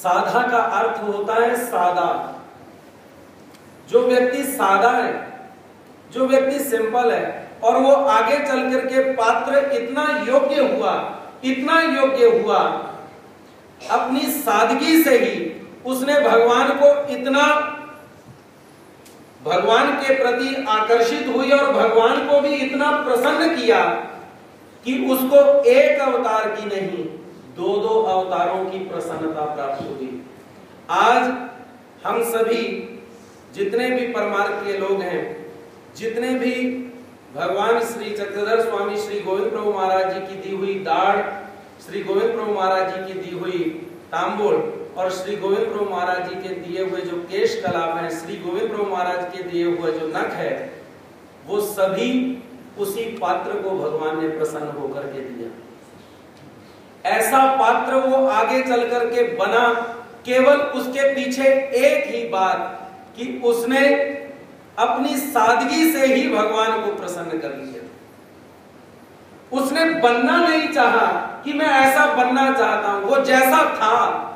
साधा का अर्थ होता है सादा। जो व्यक्ति सादा है, जो व्यक्ति सिंपल है, और वो आगे चल करके पात्र इतना योग्य हुआ, अपनी सादगी से ही उसने भगवान को इतना, भगवान के प्रति आकर्षित हुई और भगवान को भी इतना प्रसन्न किया कि उसको एक अवतार की नहीं, दो दो अवतारों की प्रसन्नता प्राप्त हुई। आज हम सभी जितने भी परमार्थ के लोग हैं, जितने भी भगवान श्री चक्रधर स्वामी श्री गोविंद प्रभु महाराज जी की दी हुई दाढ़, श्री गोविंद प्रभु महाराज जी की दी हुई तांबूल और श्री गोविंद प्रभु महाराज जी के दिए हुए जो केश कलाप है, श्री गोविंद प्रभु महाराज के दिए हुए जो नख है, वो सभी उसी पात्र को भगवान ने प्रसन्न होकर के दिया। ऐसा पात्र वो आगे चल करके बना केवल उसके पीछे एक ही बात कि उसने अपनी सादगी से ही भगवान को प्रसन्न कर लिया। उसने बनना नहीं चाहा कि मैं ऐसा बनना चाहता हूं, वो जैसा था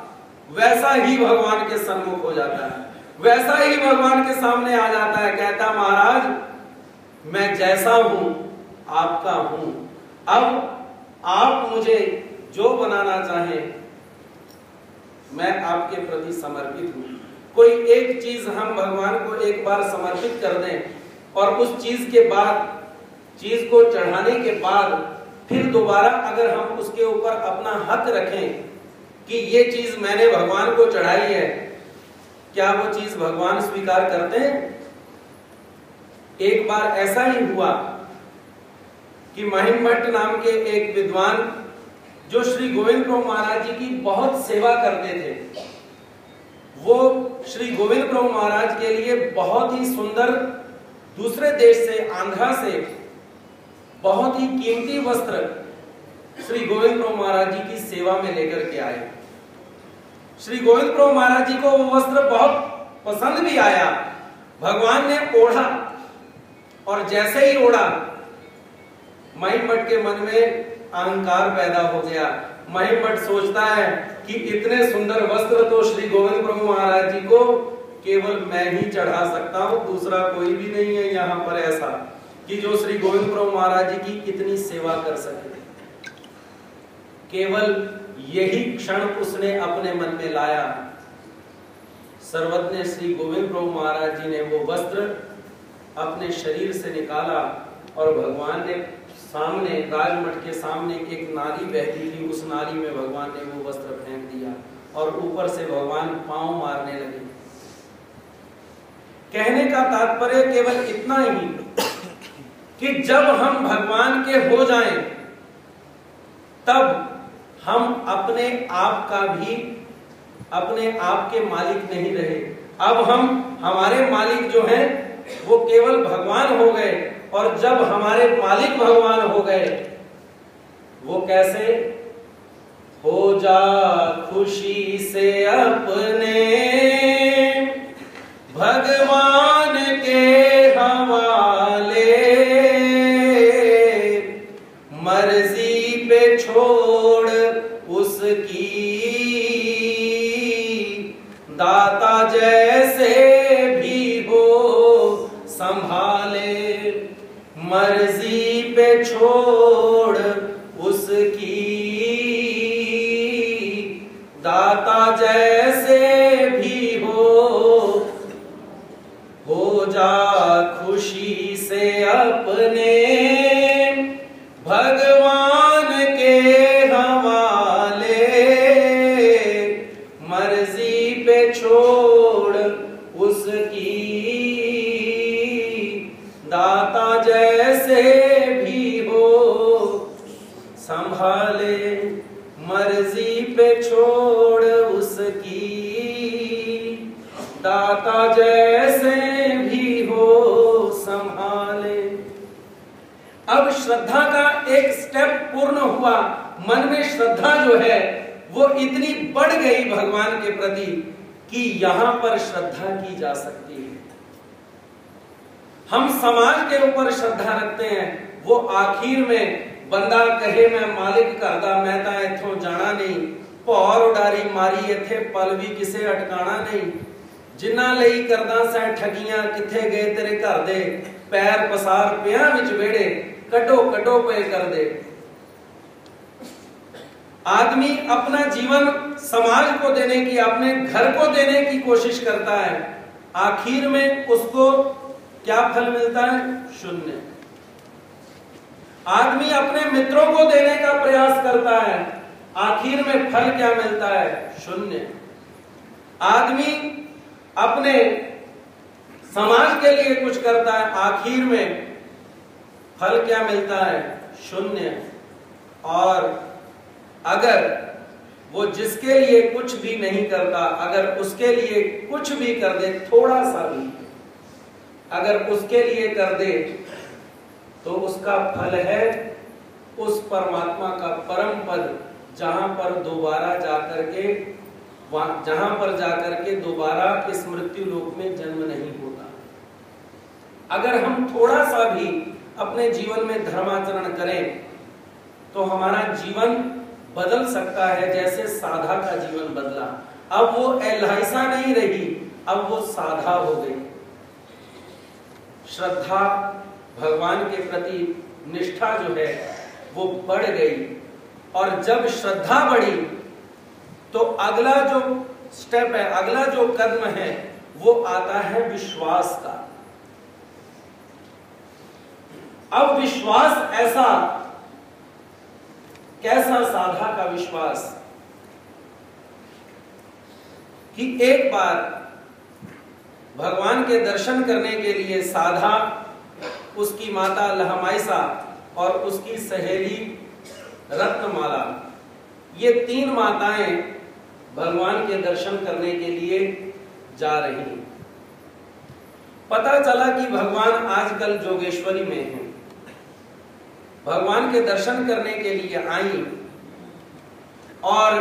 वैसा ही भगवान के सम्मुख हो जाता है, वैसा ही भगवान के सामने आ जाता है। कहता महाराज मैं जैसा हूं आपका हूं, अब आप मुझे जो बनाना चाहें मैं आपके प्रति समर्पित हूं। कोई एक चीज हम भगवान को एक बार समर्पित कर दें और उस चीज के बाद, चीज को चढ़ाने के बाद फिर दोबारा अगर हम उसके ऊपर अपना हक रखें कि ये चीज मैंने भगवान को चढ़ाई है, क्या वो चीज भगवान स्वीकार करते हैं? एक बार ऐसा ही हुआ कि महिम भट्ट नाम के एक विद्वान जो श्री गोविंद प्रभु महाराज जी की बहुत सेवा करते थे, वो श्री गोविंद प्रभु महाराज के लिए बहुत ही सुंदर दूसरे देश से, आंध्रा से बहुत ही कीमती वस्त्र श्री गोविंद प्रभु महाराज जी की सेवा में लेकर के आए। श्री गोविंद प्रभु महाराज जी को वो वस्त्र बहुत पसंद भी आया। भगवान ने ओढ़ा और जैसे ही ओढ़ा महिम भट्ट के मन में अहंकार पैदा हो गया। महिम भट्ट सोचता है कि इतने सुंदर वस्त्र तो श्री गोविंद प्रभु महाराज जी को केवल मैं ही चढ़ा सकता हूं, दूसरा कोई भी नहीं है यहाँ पर ऐसा कि जो श्री गोविंद प्रभु महाराज जी की इतनी सेवा कर सके। केवल यही क्षण उसने अपने मन में लाया। सर्वज्ञ श्री गोविंद प्रभु महाराज जी ने वो वस्त्र अपने शरीर से निकाला और भगवान ने सामने, राजमठ के सामने एक नाली बहती थी, उस नाली में भगवान ने वो वस्त्र फेंक दिया और ऊपर से भगवान पांव मारने लगे। कहने का तात्पर्य केवल इतना ही कि जब हम भगवान के हो जाएं, तब हम अपने आप का भी, अपने आप के मालिक नहीं रहे। अब हम, हमारे मालिक जो हैं वो केवल भगवान हो गए, और जब हमारे मालिक भगवान हो गए, वो कैसे? हो जा खुशी से अपने भगवान के हवाले, मर्जी पे छोड़ उसकी, दाता जैसे भी हो संभाले, मर्जी पे छोड़ उसकी, दाता जैसे भी हो जा खुशी से अपने भगवान के हवाले, मर्जी पे छोड़ उसकी, दाता जैसे भी हो संभाले, मर्जी पे छोड़ उसकी, दाता जैसे भी हो संभाले। अब श्रद्धा का एक स्टेप पूर्ण हुआ। मन में श्रद्धा जो है वो इतनी बढ़ गई भगवान के प्रति कि यहां पर श्रद्धा की जा सकती है। हम समाज के ऊपर श्रद्धा रखते हैं, वो आखिर में बंदा कहे मैं मालिक करदा, मैं तो इथों जाना नहीं, पौर उडारी मारी इथे पल भी किसे अटकाना नहीं, जिन्ना ਲਈ करदा सै ठगियां किथे गए तेरे घर दे, पैर पसार पिया विच वेड़े कटो कटो पे कर दे। आदमी अपना जीवन समाज को देने की, अपने घर को देने की कोशिश करता है, आखिर में उसको क्या फल मिलता है? शून्य। आदमी अपने मित्रों को देने का प्रयास करता है, आखिर में फल क्या मिलता है? शून्य। आदमी अपने समाज के लिए कुछ करता है, आखिर में फल क्या मिलता है? शून्य। और अगर वो जिसके लिए कुछ भी नहीं करता, अगर उसके लिए कुछ भी कर दे, थोड़ा सा भी अगर उसके लिए कर दे, तो उसका फल है उस परमात्मा का परम पद, जहां पर जाकर के दोबारा इस मृत्यु लोक में जन्म नहीं होता। अगर हम थोड़ा सा भी अपने जीवन में धर्माचरण करें तो हमारा जीवन बदल सकता है, जैसे साधा का जीवन बदला। अब वो एल्हाइसा नहीं रही, अब वो साधा हो गई। श्रद्धा, भगवान के प्रति निष्ठा जो है वो बढ़ गई, और जब श्रद्धा बढ़ी तो अगला जो स्टेप है, अगला जो कदम है, वो आता है विश्वास का। अब विश्वास ऐसा, कैसा साधा का विश्वास कि एक बार भगवान के दर्शन करने के लिए साधा, उसकी माता लहमाइसा और उसकी सहेली रत्नमाला, ये 3 माताएं भगवान के दर्शन करने के लिए जा रही। पता चला कि भगवान आजकल जोगेश्वरी में हैं। भगवान के दर्शन करने के लिए आई, और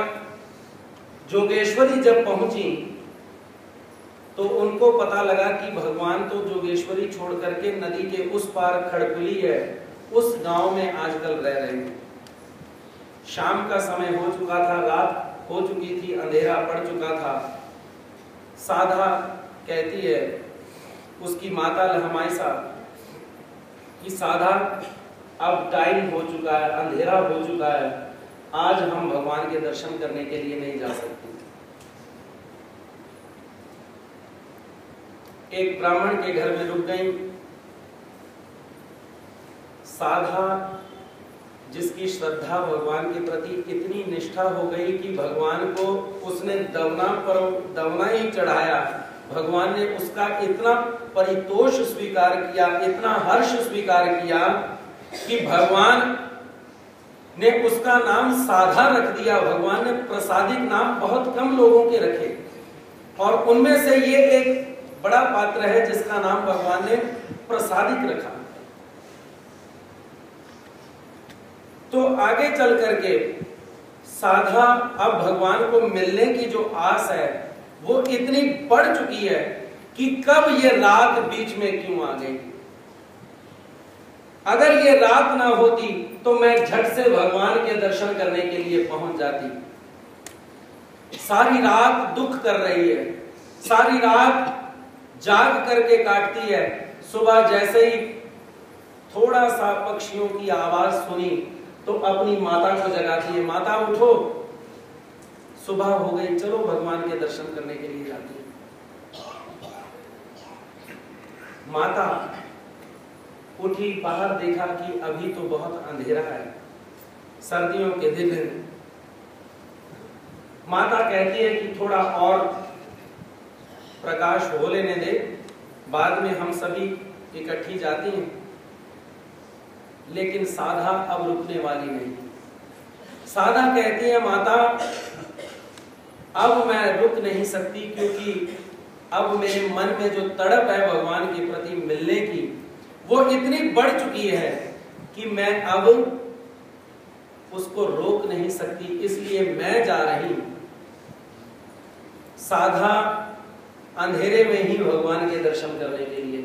जोगेश्वरी जब पहुंची तो उनको पता लगा कि भगवान तो जोगेश्वरी छोड़ करके नदी के उस पार खड़कुली है, उस गांव में आजकल रह रहे हैं। शाम का समय हो चुका था, रात हो चुकी थी, अंधेरा पड़ चुका था। साधा कहती है उसकी माता लहमाइसा कि साधा, अब टाइम हो चुका है, अंधेरा हो चुका है, आज हम भगवान के दर्शन करने के लिए नहीं जा सकते। एक ब्राह्मण के घर में रुक गई। साधा, जिसकी श्रद्धा भगवान के प्रति इतनी निष्ठा हो गई कि भगवान को उसने दवना ही चढ़ाया, भगवान ने उसका इतना परितोष स्वीकार किया, इतना हर्ष स्वीकार किया कि भगवान ने उसका नाम साधा रख दिया। भगवान ने प्रसादिक नाम बहुत कम लोगों के रखे, और उनमें से ये एक बड़ा पात्र है जिसका नाम भगवान ने प्रसादिक रखा। तो आगे चल करके साधा अब भगवान को मिलने की जो आस है वो इतनी बढ़ चुकी है कि कब ये रात बीच में क्यों आ गई। अगर ये रात ना होती तो मैं झट से भगवान के दर्शन करने के लिए पहुंच जाती। सारी रात दुख कर रही है, सारी रात जाग करके काटती है। सुबह जैसे ही थोड़ा सा पक्षियों की आवाज सुनी तो अपनी माता को जगाती है, माता उठो, सुबह हो गई, चलो भगवान के दर्शन करने के लिए जाती है। माता उठी, बाहर देखा कि अभी तो बहुत अंधेरा है, सर्दियों के दिन। माता कहती है कि थोड़ा और प्रकाश हो लेने दे, बाद में हम सभी इकट्ठी जाती हैं। लेकिन साधा अब रुकने वाली नहीं। साधा कहती है, माता अब मैं रुक नहीं सकती, क्योंकि अब मेरे मन में जो तड़प है भगवान के प्रति मिलने की वो इतनी बढ़ चुकी है कि मैं अब उसको रोक नहीं सकती, इसलिए मैं जा रही हूं। साधा अंधेरे में ही भगवान के दर्शन करने के लिए